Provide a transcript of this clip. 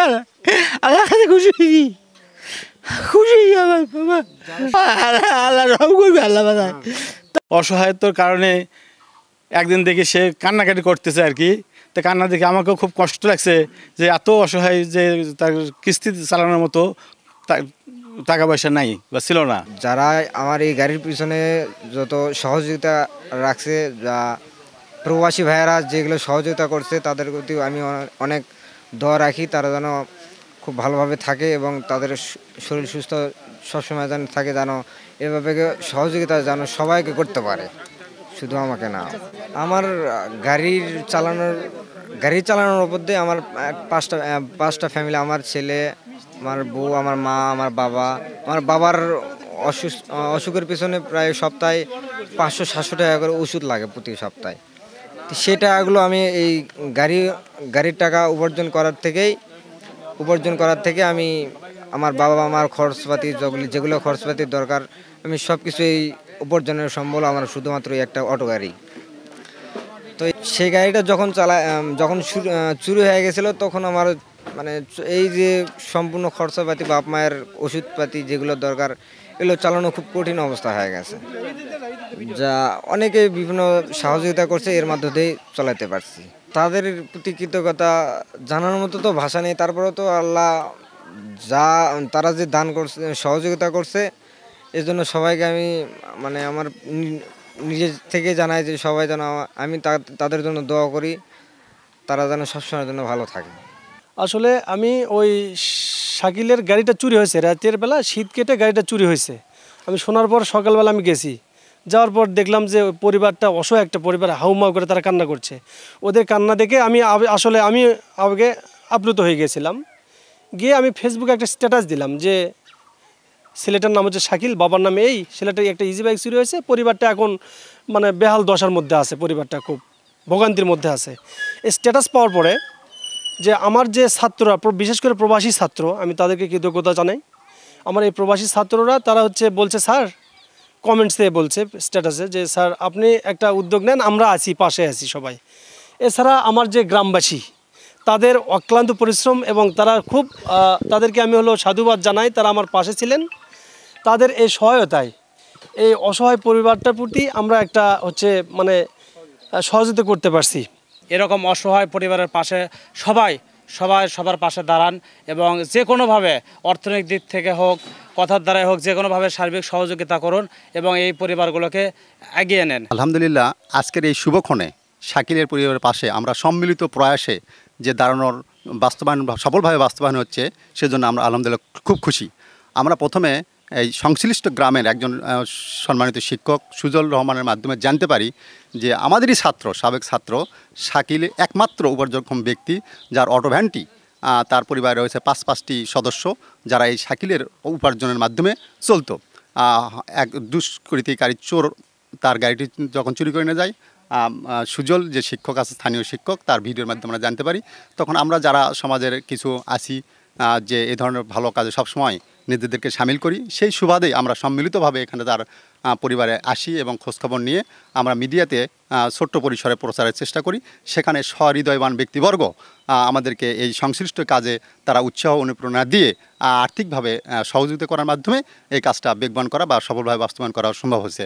আল্লাহ কাছে খুশি খুশি আমার বাবা, আল্লাহ রহম করবে, আল্লাহ বাজায়। অসহায়তার কারণে একদিন দেখি সে কান্নাকাটি করতেছে আর কি। তো কান্না দেখে আমাকেও খুব কষ্ট লাগছে যে এত অসহায়, যে তার কিস্তি চালানোর মতো টাকা পয়সা নাই বা ছিল না। যারা আমার এই গাড়ির পিছনে যত সহযোগিতা রাখছে, যা প্রবাসী ভাইয়েরা যেগুলো সহযোগিতা করছে, তাদের প্রতি আমি অনেক দোয়া রাখি। তারা যেন খুব ভালোভাবে থাকে এবং তাদের শরীর সুস্থ সবসময় যেন থাকে, যেন এভাবে সহযোগিতা যেন সবাইকে করতে পারে, শুধু আমাকে না। আমার গাড়ি চালানোর উপর দিয়ে আমার পাঁচটা ফ্যামিলি, আমার ছেলে, আমার বউ, আমার মা, আমার বাবা। আমার বাবার অসুখের পিছনে প্রায় সপ্তাহে 500-700 টাকা করে ওষুধ লাগে প্রতি সপ্তাহে। সেই টাকাগুলো আমি এই গাড়ির টাকা উপার্জন করার থেকে আমি আমার বাবা মার খরচপাতি, যেগুলো খরচপাতির দরকার, আমি সব কিছু এই উপার্জনের সম্বল আমার শুধুমাত্র একটা অটো গাড়ি। তো সেই গাড়িটা যখন চুরি হয়ে গেছিলো, তখন আমার মানে এই যে সম্পূর্ণ খরচাপাতি, বাপ মায়ের ওষুধপাতি যেগুলো দরকার, এগুলো চালানো খুব কঠিন অবস্থা হয়ে গেছে। যা অনেকে বিভিন্ন সহযোগিতা করছে, এর মাধ্যমেই চালাতে পারছি। তাদের প্রতি কৃতজ্ঞতা জানার মতো তো ভাষা নেই। তারপরেও তো আল্লাহ তারা যে দান করছে, সহযোগিতা করছে, এর জন্য সবাইকে আমি মানে আমার নিজের থেকে জানাই যে সবাই যেন আমি তাদের জন্য দোয়া করি, তারা যেন সবসময়ের জন্য ভালো থাকে। আসলে আমি ওই শাকিলের গাড়িটা চুরি হয়েছে, রাতের বেলা শীত কেটে গাড়িটা চুরি হয়েছে। আমি শোনার পর সকালবেলা আমি গেছি, যাওয়ার পর দেখলাম যে পরিবারটা অসহায় একটা পরিবার, হাউমাউ করে তারা কান্না করছে। ওদের কান্না দেখে আমি আবেগে আপ্লুত হয়ে গেছিলাম। গিয়ে আমি ফেসবুকে একটা স্ট্যাটাস দিলাম যে ছেলেটার নাম হচ্ছে শাকিল, বাবার নামে এই, ছেলেটার একটা ইজি বাইক চুরি হয়েছে, পরিবারটা এখন মানে বেহাল দশার মধ্যে আছে, পরিবারটা খুব ভোগান্তির মধ্যে আছে। এই স্ট্যাটাস পাওয়ার পরে যে আমার যে ছাত্ররা, বিশেষ করে প্রবাসী ছাত্র, আমি তাদেরকে কৃতজ্ঞতা জানাই। আমার এই প্রবাসী ছাত্ররা তারা বলছে স্যার, কমেন্টস দিয়ে বলছে স্ট্যাটাসে যে স্যার আপনি একটা উদ্যোগ নেন, আমরা আছি, পাশে আছি সবাই। এছাড়া আমার যে গ্রামবাসী, তাদের অক্লান্ত পরিশ্রম এবং তারা খুব তাদেরকে আমি সাধুবাদ জানাই, তারা আমার পাশে ছিলেন। তাদের এই সহায়তায় এই অসহায় পরিবারটার প্রতি আমরা একটা মানে সহযোগিতা করতে পারছি। এরকম অসহায় পরিবারের পাশে সবার পাশে দাঁড়ান এবং যে কোনোভাবে অর্থনৈতিক দিক থেকে হোক, কথার দ্বারাই হোক, যে কোনোভাবে সার্বিক সহযোগিতা করুন এবং এই পরিবারগুলোকে এগিয়ে নেন। আলহামদুলিল্লাহ, আজকের এই শুভক্ষণে শাকিলের পরিবারের পাশে আমরা সম্মিলিত প্রয়াসে যে দাঁড়ানোর সফলভাবে বাস্তবায়ন হচ্ছে, সেজন্য আমরা আলহামদুলিল্লাহ খুব খুশি। আমরা প্রথমে এই সংশ্লিষ্ট গ্রামের একজন সম্মানিত শিক্ষক সুজল রহমানের মাধ্যমে জানতে পারি যে আমাদেরই সাবেক ছাত্র শাকিল একমাত্র উপার্জনক্ষম ব্যক্তি, যার অটো ভ্যানটি, তার পরিবারে রয়েছে 5টি সদস্য, যারা এই শাকিলের উপার্জনের মাধ্যমে চলতো। এক দুষ্কৃতিকারী চোর তার গাড়িটি যখন চুরি করে নিয়ে যায়, সুজল যে শিক্ষক আছে, স্থানীয় শিক্ষক, তার ভিডিওর মাধ্যমে আমরা জানতে পারি। তখন আমরা যারা সমাজের কিছু আছি যে এ ধরনের ভালো কাজে সবসময় নিজেদেরকে সামিল করি, সেই সুবাদেই আমরা সম্মিলিতভাবে এখানে তার পরিবারে আসি এবং খোঁজখবর নিয়ে আমরা মিডিয়াতে ছোট্ট পরিসরে প্রচারের চেষ্টা করি। সেখানে সহৃদয়বান ব্যক্তিবর্গ আমাদেরকে এই সংশ্লিষ্ট কাজে তারা উৎসাহ অনুপ্রেরণা দিয়ে আর্থিকভাবে সহযোগিতা করার মাধ্যমে এই কাজটা বেগবান করা বা সফলভাবে বাস্তবায়ন করা সম্ভব হয়েছে।